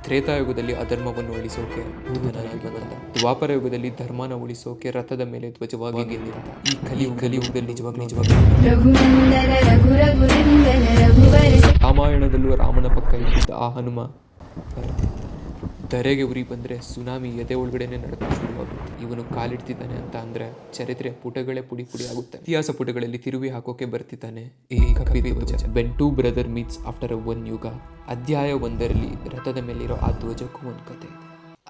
ತ್ರೇತಾಯುಗದಲ್ಲಿ ಅಧರ್ಮವನ್ನು ಅಳಿಸೋಕೆ ದೂತನಾಗಿ ಬಂದ. ದ್ವಾಪರ ಯುಗದಲ್ಲಿ ಧರ್ಮನ ಉಳಿಸೋಕೆ ರಥದ ಮೇಲೆ ಧ್ವಜವಾಗಿ ನಿಂತ. ಈ ಕಲಿಯುಗದಲ್ಲಿ ನಿಜವಾಗ್ಲೂ ರಾಮಾಯಣದಲ್ಲೂ ರಾಮನ ಪಕ್ಕ ಇದ್ದಿದ್ದ ಆ ಹನುಮ ಧರೆಗೆ ಉರಿ ಬಂದ್ರೆ ಸುನಾಮಿ ಎದೆ ಒಳಗಡೆನೆ ನಡ್ಕೊಂಡು ಶುರುವಾಗುತ್ತೆ. ಇವನು ಕಾಲಿಡ್ತಿದ್ದಾನೆ ಅಂತ ಅಂದ್ರೆ ಚರಿತ್ರೆ ಪುಟಗಳೇ ಪುಡಿ ಪುಡಿ ಆಗುತ್ತೆ. ಇತಿಹಾಸ ಪುಟಗಳಲ್ಲಿ ತಿರುವಿ ಹಾಕೋಕೆ ಬರ್ತಿದ್ದಾನೆ ಈ ಕಪಿಧ್ವಜ. When two brother meets after one ಯುಗ. ಅಧ್ಯಾಯ 1ರಲ್ಲಿ ರಥದ ಮೇಲಿರೋ ಆ ಧ್ವಜಕ್ಕೂ ಒಂದು ಕತೆ ಇದೆ.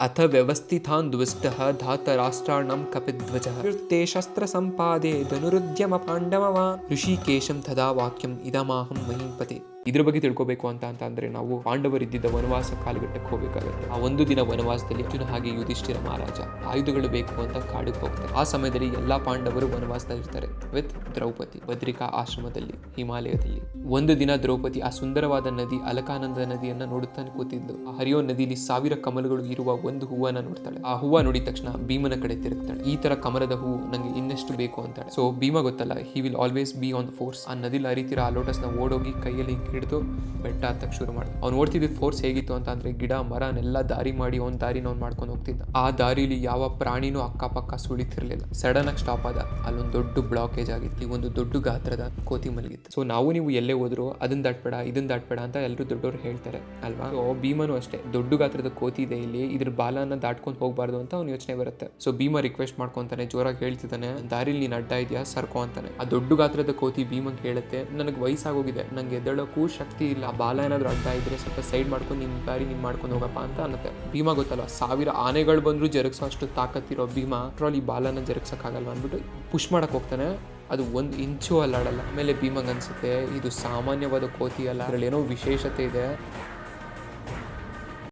ಅಥ ವ್ಯವಸ್ಥಿತಾನ್ ದುಷ್ಟಃ ಧಾತ ರಾಷ್ಟ್ರಾಣಂ ಕಪಿಧ್ವಜ ಕೃತೆ ಶಸ್ತ್ರ ಸಂಪಾದೆ ಧನುರುದ್ಯಮ ಪಾಂಡವ ಋಷಿಕೇಶಂ ತದಾ ವಾಕ್ಯಂ ಇದಮಾಹಂ ಮಹೀಪತೆ. ಇದ್ರ ಬಗ್ಗೆ ತಿಳ್ಕೊಬೇಕು ಅಂತ ಅಂದ್ರೆ ನಾವು ಪಾಂಡವರಿದ್ದಿದ್ದ ವನವಾಸ ಕಾಲಘಟ್ಟಕ್ಕೆ ಹೋಗಬೇಕಾಗುತ್ತೆ. ಆ ಒಂದು ದಿನ ವನವಾಸದಲ್ಲಿ ಅರ್ಜುನ ಹಾಗೆ ಯುಧಿಷ್ಠಿರ ಮಹಾರಾಜ ಆಯುಧಗಳು ಬೇಕು ಅಂತ ಕಾಡಿಗೆ ಹೋಗ್ತಾರೆ. ಆ ಸಮಯದಲ್ಲಿ ಎಲ್ಲಾ ಪಾಂಡವರು ವನವಾಸದಲ್ಲಿ ಇರ್ತಾರೆ ವಿತ್ ದ್ರೌಪದಿ ಬದ್ರಿಕಾ ಆಶ್ರಮದಲ್ಲಿ ಹಿಮಾಲಯದಲ್ಲಿ. ಒಂದು ದಿನ ದ್ರೌಪದಿ ಆ ಸುಂದರವಾದ ನದಿ ಅಲಕಾನಂದ ನದಿಯನ್ನ ನೋಡುತ್ತಾನೆ ಕೂತಿದ್ದು. ಆ ಹರಿಯೋ ನದಿಯಲ್ಲಿ 1000 ಕಮಲಗಳು ಇರುವ ಒಂದು ಹೂವನ್ನ ನೋಡ್ತಾಳೆ. ಆ ಹೂವ ನೋಡಿದ ತಕ್ಷಣ ಭೀಮನ ಕಡೆ ತಿರುಗ್ತಾಳೆ. ಈ ತರ ಕಮಲದ ಹೂವು ನಂಗೆ ಇನ್ನೆಷ್ಟು ಬೇಕು ಅಂತಾಳೆ. ಸೊ ಭೀಮ ಗೊತ್ತಲ್ಲ, he will always B on the force. ಆ ನದಿಲಿ ಹರಿತಿರೋ ಆ ಲೋಟಸ್ನ ಓಡೋಗಿ ಕೈಯಲ್ಲಿ ಹಿಡಿದು ಬೆಟ್ಟ ಹತ್ತಕ್ಕೆ ಶುರು ಮಾಡಿದ. ಅವ್ನು ಓಡ್ತಿದ್ದ ಫೋರ್ಸ್ ಹೇಗಿತ್ತು ಅಂತ ಅಂದ್ರೆ ಗಿಡ ಮರನೆಲ್ಲ ದಾರಿ ಮಾಡಿ ಅವ್ನ ದಾರಿನ ಅವ್ನು ಮಾಡ್ಕೊಂಡು ಹೋಗ್ತಿದ್ದ. ಆ ದಾರಿಲಿ ಯಾವ ಪ್ರಾಣಿನೂ ಅಕ್ಕಪಕ್ಕ ಸುಳಿತಿರ್ಲಿಲ್ಲ. ಸಡನ್ ಆಗಿ ಸ್ಟಾಪ್ ಆದ. ಅಲ್ಲೊಂದು ದೊಡ್ಡ ಬ್ಲಾಕೇಜ್ ಆಗಿತ್ತು. ಒಂದು ದೊಡ್ಡ ಗಾತ್ರದ ಕೋತಿ ಮಲಗಿತ್ತು. ಸೊ ನಾವು ನೀವು ಎಲ್ಲೇ ಹೋದ್ರು ಅದನ್ನ ದಾಟ್ಬೇಡ ಇದನ್ನ ದಾಟ್ಬೇಡ ಅಂತ ಎಲ್ಲರೂ ದೊಡ್ಡವರು ಹೇಳ್ತಾರೆ ಅಲ್ವಾ. ಸೊ ಭೀಮನು ಅಷ್ಟೇ, ದೊಡ್ಡ ಗಾತ್ರದ ಕೋತಿ ಇದೆ ಇಲ್ಲಿ, ಇದ್ರ ಬಾಲನ ದಾಟ್ಕೊಂಡು ಹೋಗ್ಬಾರ್ದು ಅಂತ ಅವ್ನು ಯೋಚನೆ ಬರುತ್ತೆ. ಸೊ ಭೀಮ ರಿಕ್ವೆಸ್ಟ್ ಮಾಡ್ಕೊಂತಾನೆ, ಜೋರಾಗಿ ಹೇಳ್ತಿದ್ದಾನೆ, ದಾರಿಲಿ ನೀನ್ ಅಡ್ಡ ಇದೆಯಾ ಸರ್ಕೋ ಅಂತಾನೆ. ಆ ದೊಡ್ಡ ಗಾತ್ರದ ಕೋತಿ ಭೀಮಂಗೆ ಹೇಳುತ್ತೆ, ನನಗೆ ವಯಸ್ಸಾಗೋಗಿದೆ, ನಂಗೆ ಎದ್ದೇಳೋಕ್ಕೂ ಶಕ್ತಿ ಇಲ್ಲ, ಬಾಲ ಏನಾದ್ರು ಅಡ್ಡ ಇದ್ರೆ ಸ್ವಲ್ಪ ಸೈಡ್ ಮಾಡ್ಕೊಂಡು ನಿನ್ ದಾರಿ ನೀನ್ ಮಾಡ್ಕೊಂಡು ಹೋಗಪ್ಪ ಅಂತ ಅನ್ನತ್ತೆ. ಭೀಮ ಗೊತ್ತಲ್ಲ, 1000 ಆನೆಗಳು ಬಂದ್ರು ಜರುಗಿಸೋ ಅಷ್ಟು ತಾಕತ್ತಿರೋ ಭೀಮ ಈ ಬಾಲನ ಜರುಗ್ಸಕ್ಕಾಗಲ್ಲ ಅಂದ್ಬಿಟ್ಟು ಪುಷ್ ಮಾಡಕ್ ಹೋಗ್ತಾನೆ. ಅದು 1 ಇಂಚು ಅಲ್ಲಾಡಲ್ಲ. ಆಮೇಲೆ ಭೀಮಂಗ್ ಅನ್ಸುತ್ತೆ ಇದು ಸಾಮಾನ್ಯವಾದ ಕೋತಿ ಅಲ್ಲ, ಅದ್ರಲ್ಲಿ ಏನೋ ವಿಶೇಷತೆ ಇದೆ,